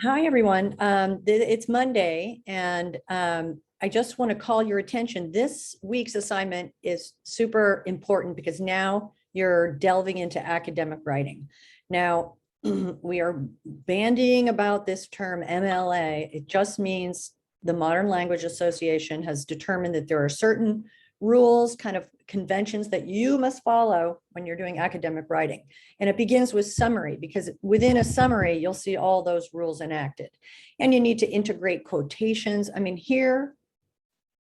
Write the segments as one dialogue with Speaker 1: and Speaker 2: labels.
Speaker 1: Hi, everyone. It's Monday, and I just want to call your attention. This week's assignment is super important because now you're delving into academic writing. Now, we are bandying about this term MLA. It just means the Modern Language Association has determined that there are certain rules, kind of conventions that you must follow when you're doing academic writing. And it begins with summary, because within a summary, you'll see all those rules enacted. And you need to integrate quotations. I mean, here,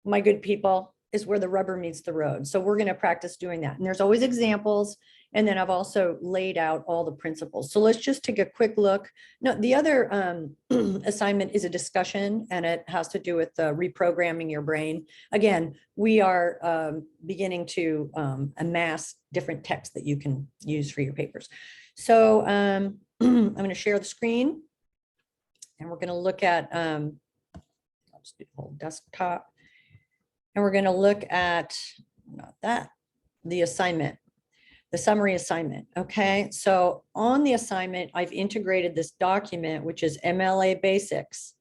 Speaker 1: my good people, is where the rubber meets the road. So we're going to practice doing that. And there's always examples. And then I've also laid out all the principles. So let's just take a quick look. No, the other assignment is a discussion, and it has to do with reprogramming your brain. Again, we are beginning to amass different texts that you can use for your papers. So I'm going to share the screen, and we're going to look at, I'll just do the whole desktop. And we're going to look at, not that, the assignment, the summary assignment. Okay, so on the assignment, I've integrated this document, which is MLA Basics.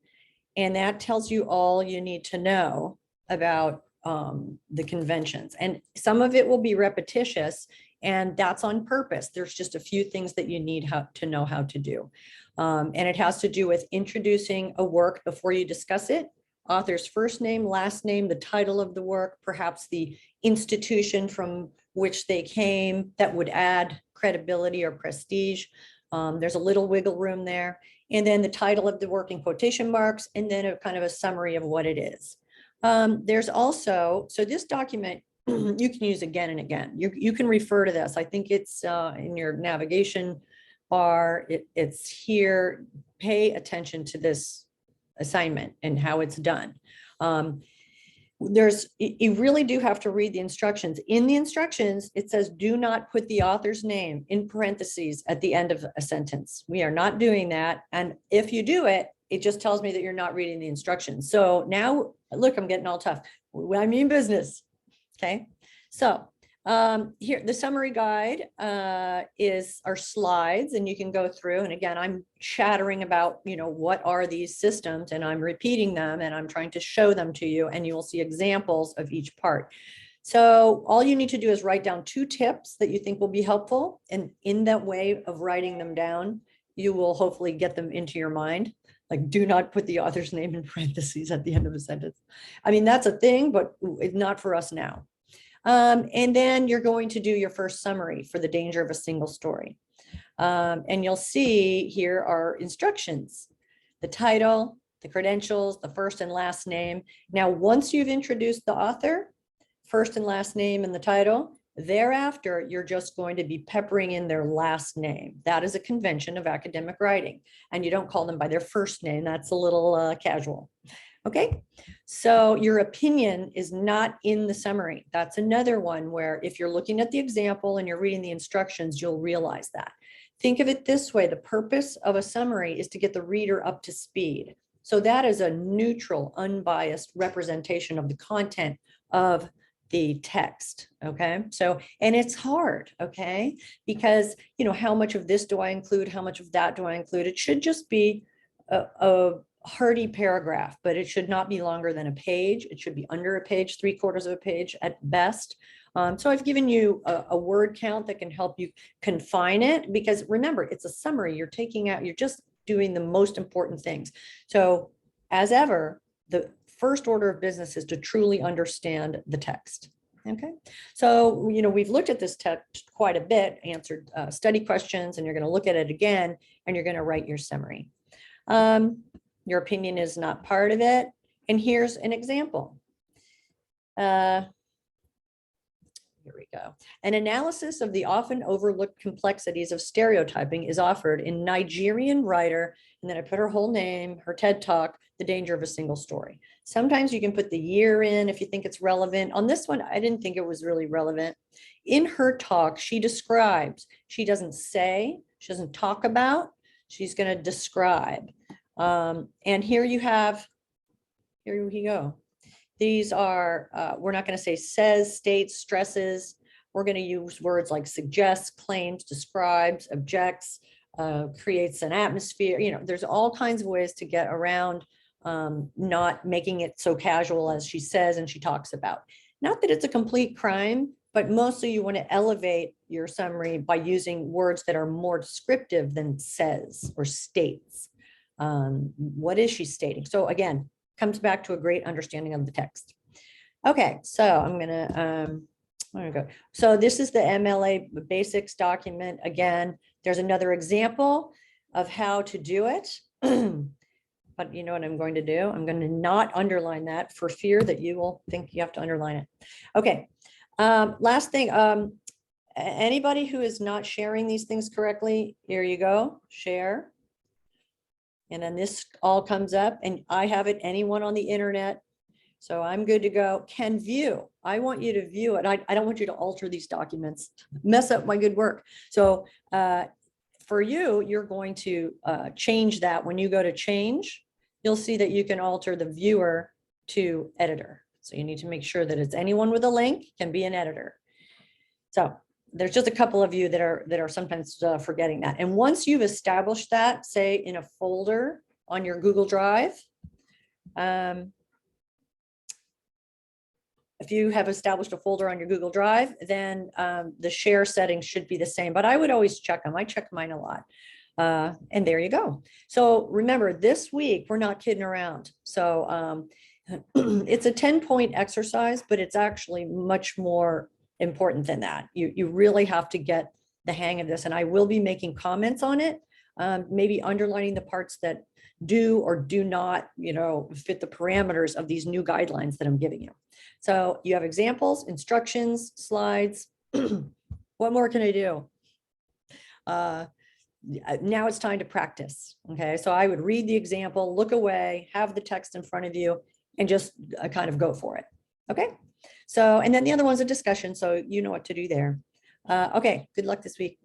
Speaker 1: And that tells you all you need to know about the conventions. And some of it will be repetitious, and that's on purpose. There's just a few things that you need to know how to do. And it has to do with introducing a work before you discuss it, author's first name, last name, the title of the work, perhaps the institution from which they came that would add credibility or prestige. There's a little wiggle room there. And then the title of the work in quotation marks, and then a kind of a summary of what it is. There's also, so this document you can use again and again. You can refer to this. I think it's in your navigation bar. It's here. Pay attention to this assignment and how it's done. You really do have to read the instructions. In the instructions, it says, do not put the author's name in parentheses at the end of a sentence. We are not doing that. And if you do it, it just tells me that you're not reading the instructions. So now, look, I'm getting all tough. I mean business. Okay. So here, the summary guide is our slides, and you can go through. And again, I'm chattering about, what are these systems, and I'm repeating them, and I'm trying to show them to you, and you will see examples of each part. So all you need to do is write down 2 tips that you think will be helpful. And in that way of writing them down, you will hopefully get them into your mind. Like, do not put the author's name in parentheses at the end of a sentence. I mean, that's a thing, but it's not for us now. And then you're going to do your first summary for the danger of a single story. And you'll see here are instructions, the title, the credentials, the first and last name. Now, once you've introduced the author, first and last name and the title, thereafter, you're just going to be peppering in their last name. That is a convention of academic writing. And you don't call them by their first name. That's a little casual. Okay, so your opinion is not in the summary. That's another one where if you're looking at the example and you're reading the instructions, you'll realize that. Think of it this way. The purpose of a summary is to get the reader up to speed. So that is a neutral, unbiased representation of the content of the text. Okay, so, and it's hard, okay, because, how much of this do I include? How much of that do I include? It should just be a hearty paragraph, but it should not be longer than a page. It should be under a page, 3/4 of a page at best. So I've given you a word count that can help you confine it, because remember, it's a summary. You're taking out, you're just doing the most important things. So as ever, the first order of business is to truly understand the text. Okay, so, we've looked at this text quite a bit, answered study questions, and you're going to look at it again, and you're going to write your summary. Your opinion is not part of it. And here's an example. Here we go. An analysis of the often overlooked complexities of stereotyping is offered in Nigerian writer, and then I put her whole name, her TED Talk, The Danger of a Single Story. Sometimes you can put the year in if you think it's relevant. On this one, I didn't think it was really relevant. In her talk, she describes, she doesn't say, she doesn't talk about, she's going to describe. And here you have, here we go. These are, we're not going to say says, states, stresses. We're going to use words like suggests, claims, describes, objects, creates an atmosphere. There's all kinds of ways to get around not making it so casual as she says and she talks about. Not that it's a complete crime, but mostly you want to elevate your summary by using words that are more descriptive than says or states. What is she stating? So again, comes back to a great understanding of the text. Okay, so I'm gonna go. So this is the MLA basics document. Again, there's another example of how to do it. But you know what I'm going to do? I'm going to not underline that for fear that you will think you have to underline it. Okay. Last thing, anybody who is not sharing these things correctly, here you go, share. And then this all comes up and I have it, anyone on the internet. So I'm good to go. Can view. I want you to view it. I don't want you to alter these documents, mess up my good work. So for you, you're going to change that. When you go to change, you'll see that you can alter the viewer to editor. So you need to make sure that it's anyone with a link can be an editor. So there's just a couple of you that are sometimes forgetting that. And once you've established that, say in a folder on your Google Drive, if you have established a folder on your Google Drive, then the share settings should be the same, but I would always check them. I check mine a lot. And there you go. So remember, this week, we're not kidding around. So it's a 10-point exercise, but it's actually much more important than that. You really have to get the hang of this. And I will be making comments on it, maybe underlining the parts that do or do not, fit the parameters of these new guidelines that I'm giving you. So you have examples, instructions, slides. What more can I do? Now it's time to practice. Okay, so I would read the example, look away, have the text in front of you, and just kind of go for it. Okay, so and then the other one's a discussion, so you know what to do there. Okay, good luck this week.